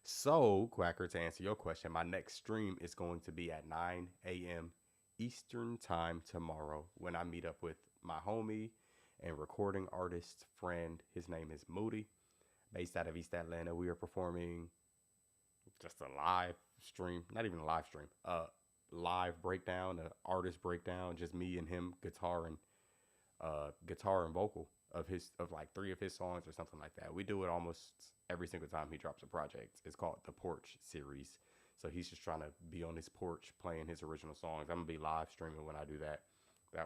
So, Quacker, to answer your question, my next stream is going to be at 9 a.m. Eastern time tomorrow when I meet up with my homie and recording artist friend. His name is Moody, based out of East Atlanta. We are performing just a live stream, not even a live stream, live breakdown, an artist breakdown, just me and him, guitar and vocal of like 3 of his songs or something like that. We do it almost every single time he drops a project. It's called the Porch series. So he's just trying to be on his porch playing his original songs. I'm gonna be live streaming when I do that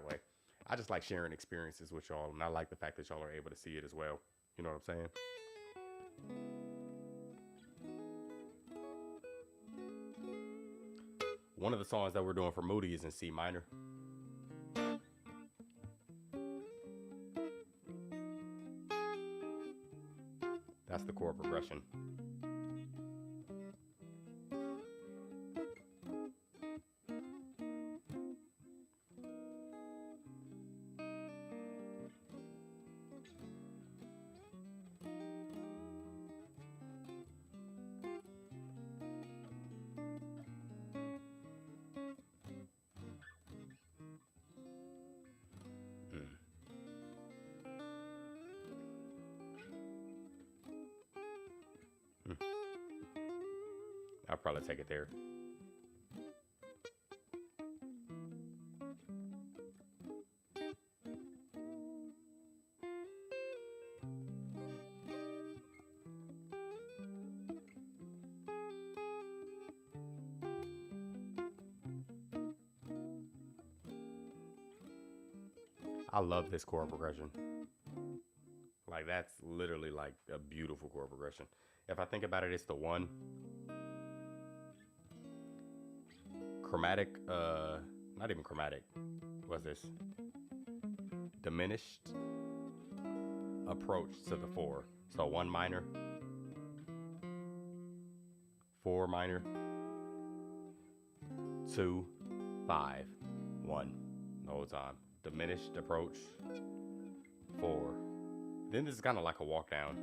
way. I just like sharing experiences with y'all, and I like the fact that y'all are able to see it as well. You know what I'm saying? One of the songs that we're doing for Moody is in C minor. That's the chord progression. I'll probably take it there. I love this chord progression. Like, that's literally like a beautiful chord progression. If I think about it, it's the one. Chromatic, not even chromatic. What's this? Diminished approach to the 4. So 1 minor, 4 minor, 2, 5, 1. The whole time. Diminished approach, 4. Then this is kind of like a walk down.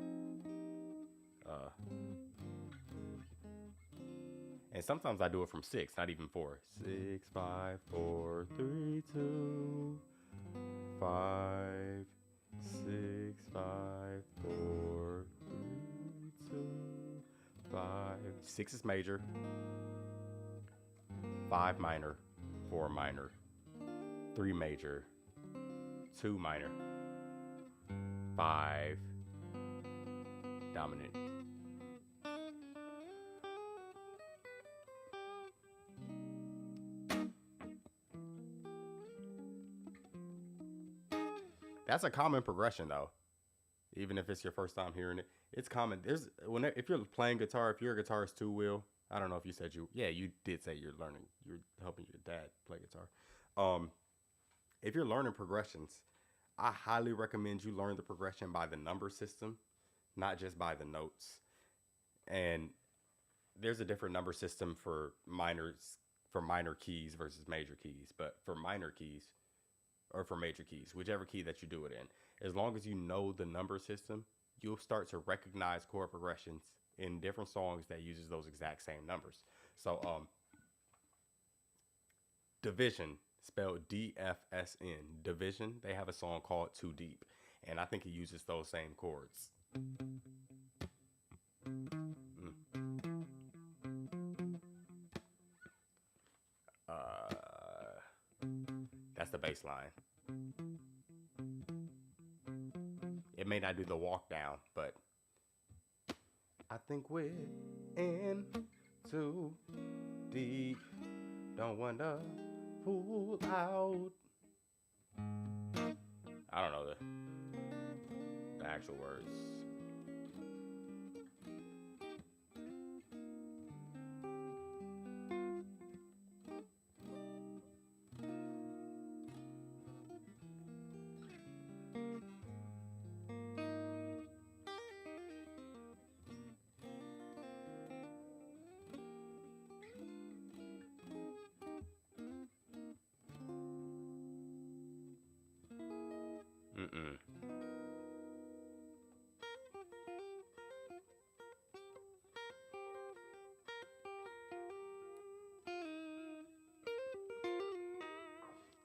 And sometimes I do it from 6, not even 4. 6, 5, 4, 3, 2, 5, 6, 5, 4, 3, 2, 5. 6 is major, 5 minor, 4 minor, 3 major, 2 minor, 5 dominant. That's a common progression, though. Even if it's your first time hearing it, it's common. If you're playing guitar, if you're a guitarist too, Will, I don't know if you said you did say you're learning. You're helping your dad play guitar. If you're learning progressions, I highly recommend you learn the progression by the number system, not just by the notes. And there's a different number system for minor keys versus major keys. But for minor keys, or for major keys, whichever key that you do it in, as long as you know the number system, you'll start to recognize chord progressions in different songs that uses those exact same numbers. So, Division, spelled D-F-S-N, Division, they have a song called Too Deep, and I think it uses those same chords. That's the bass line. It may not do the walk down, but I think we're in too deep. Don't wanna pull out. I don't know the actual words.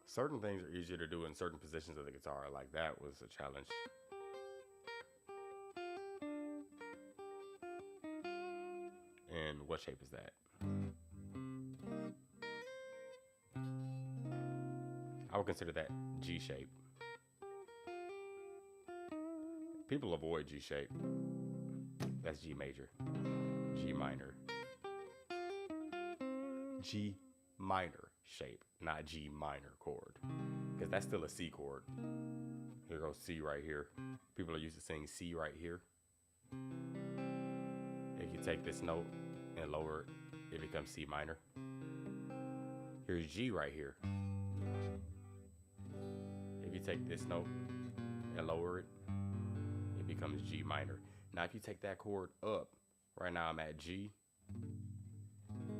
Certain things are easier to do in certain positions of the guitar. Like, that was a challenge. And what shape is that? I would consider that G shape. People avoid G shape. That's G major. G minor. G minor shape, not G minor chord, because that's still a C chord. Here goes C right here. People are used to saying C right here. If you take this note and lower it, it becomes C minor. Here's G right here. If you take this note and lower it, it becomes G minor. Now, if you take that chord up, right now I'm at G,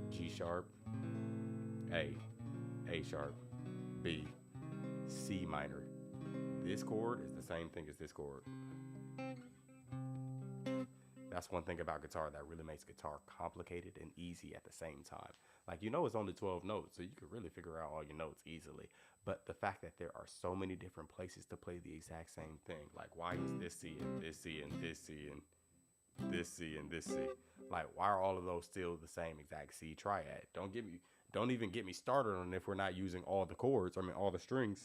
G sharp, A sharp, B, C minor. This chord is the same thing as this chord. That's one thing about guitar that really makes guitar complicated and easy at the same time. Like, you know, it's only 12 notes, so you could really figure out all your notes easily. But the fact that there are so many different places to play the exact same thing, like why is this C and this C and this C and this C and this C? Like, why are all of those still the same exact C triad? Don't even get me started on if we're not using all the chords. I mean, all the strings.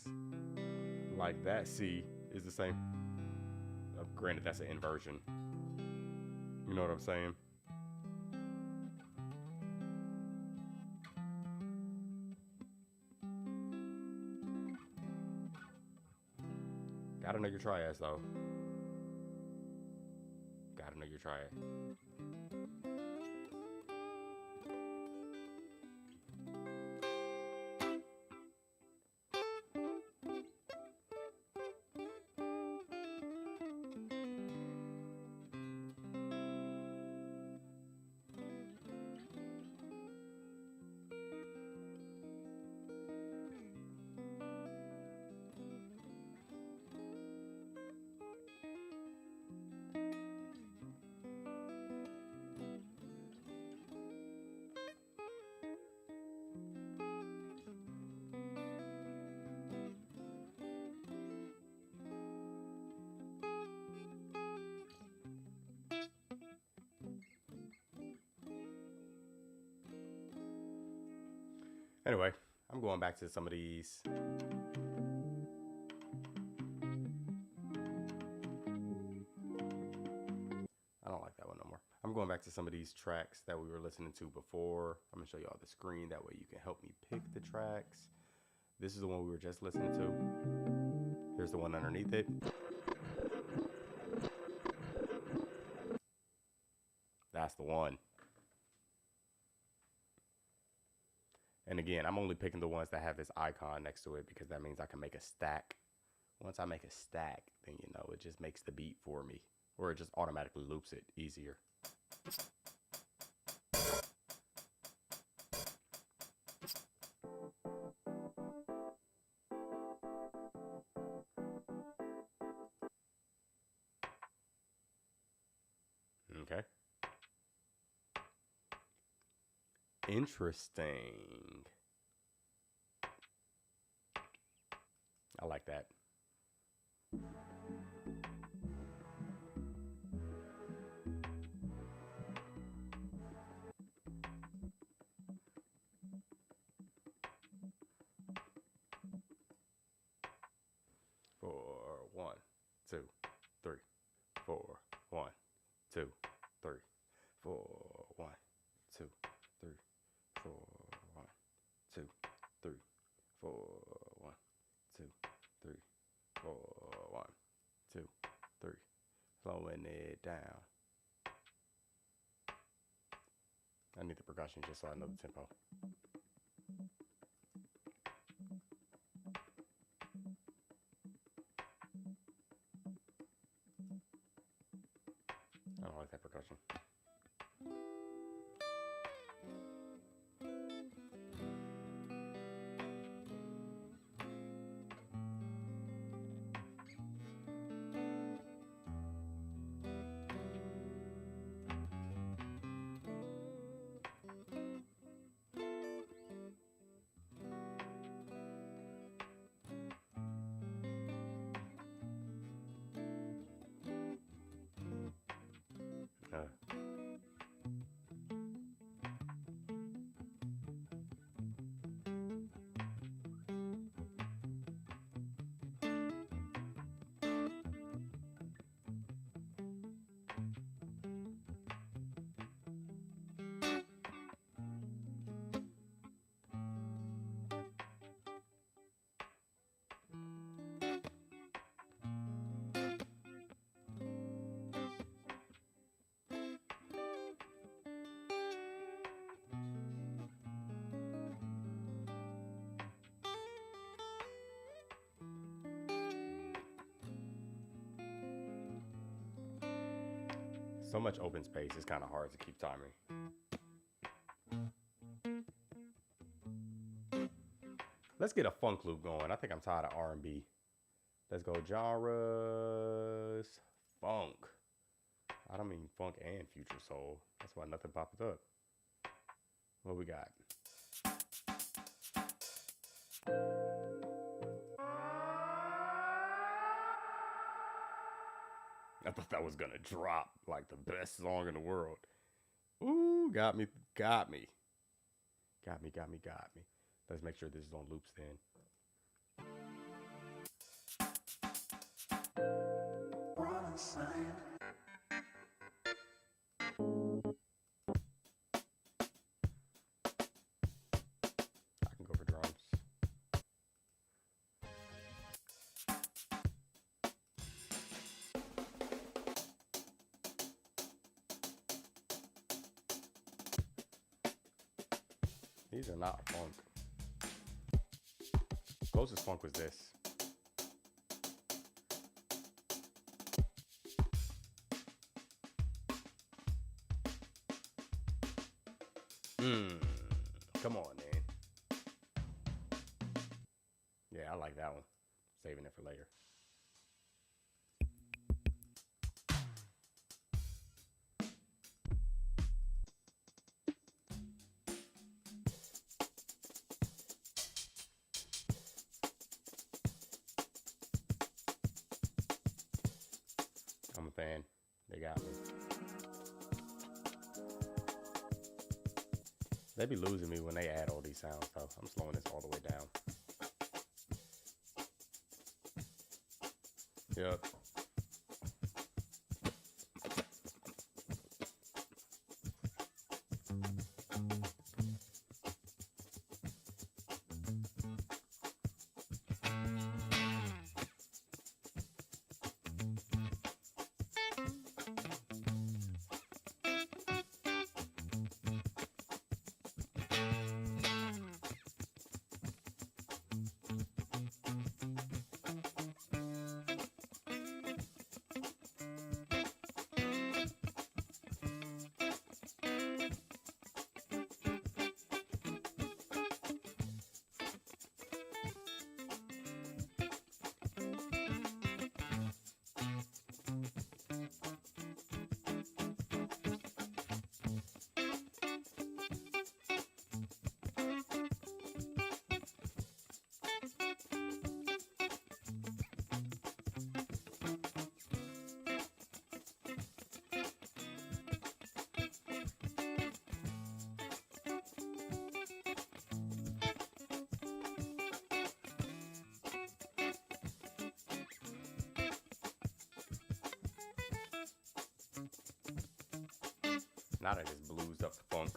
Like that C is the same. Granted, that's an inversion. You know what I'm saying? Gotta know your triads though. Gotta know your triad. Anyway, I'm going back to some of these. I don't like that one no more. I'm going back to some of these tracks that we were listening to before. I'm going to show you all the screen. That way you can help me pick the tracks. This is the one we were just listening to. Here's the one underneath it. That's the one. And again, I'm only picking the ones that have this icon next to it because that means I can make a stack. Once I make a stack, then, you know, it just makes the beat for me. Or it just automatically loops it easier. Okay. Interesting. I like that. Four, 1, 2, 3, 4, 1, 2, 3, 4, 1, 2, 3, 4, 1, 2, 3, 4, 1, 2, 3, 4, 1, 2, 3. Slowing it down. I need the percussion just so I know the tempo. I don't like that percussion. So much open space, it's kind of hard to keep timing. Let's get a funk loop going. I think I'm tired of R&B. Let's go genres. Funk. I don't mean funk and future soul. That's why nothing popped up. What we got? I thought that was gonna drop like the best song in the world. Ooh, got me. Let's make sure this is on loops then. I can go for drums. These are not funk. Closest funk was this. Come on, man. Yeah, I like that one. Saving it for later. I'm a fan. They got me. They be losing me when they add all these sounds, so I'm slowing this all the way down. Yep. Now that it's blues up the funk.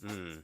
Mm.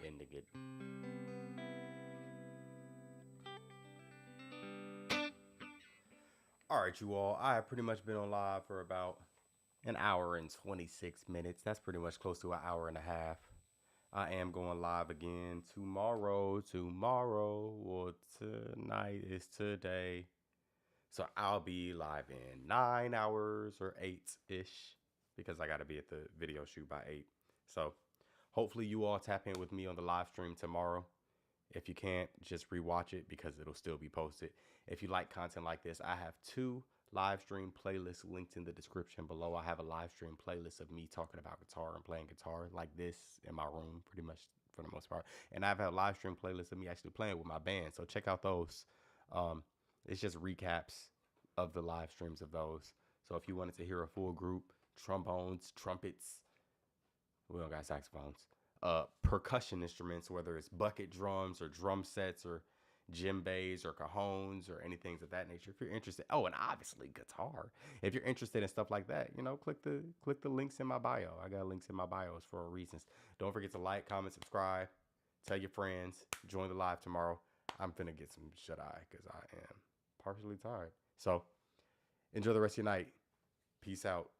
Ending it. All right, you all. I have pretty much been on live for about an hour and 26 minutes. That's pretty much close to an hour and a half. I am going live again tomorrow. Well, tonight is today. So I'll be live in 9 hours or 8-ish because I got to be at the video shoot by 8. So hopefully you all tap in with me on the live stream tomorrow. If you can't, just rewatch it because it'll still be posted. If you like content like this, I have 2 live stream playlists linked in the description below. I have a live stream playlist of me talking about guitar and playing guitar like this in my room pretty much for the most part. And I have a live stream playlist of me actually playing with my band. So check out those. It's just recaps of the live streams of those. So if you wanted to hear a full group, trombones, trumpets, we don't got saxophones, percussion instruments, whether it's bucket drums or drum sets or djembes or cajones or anything of that nature. If you're interested, oh, and obviously guitar. If you're interested in stuff like that, click the links in my bio. I got links in my bios for a reason. Don't forget to like, comment, subscribe, tell your friends, join the live tomorrow. I'm finna get some shut-eye because I am partially tired. So enjoy the rest of your night. Peace out.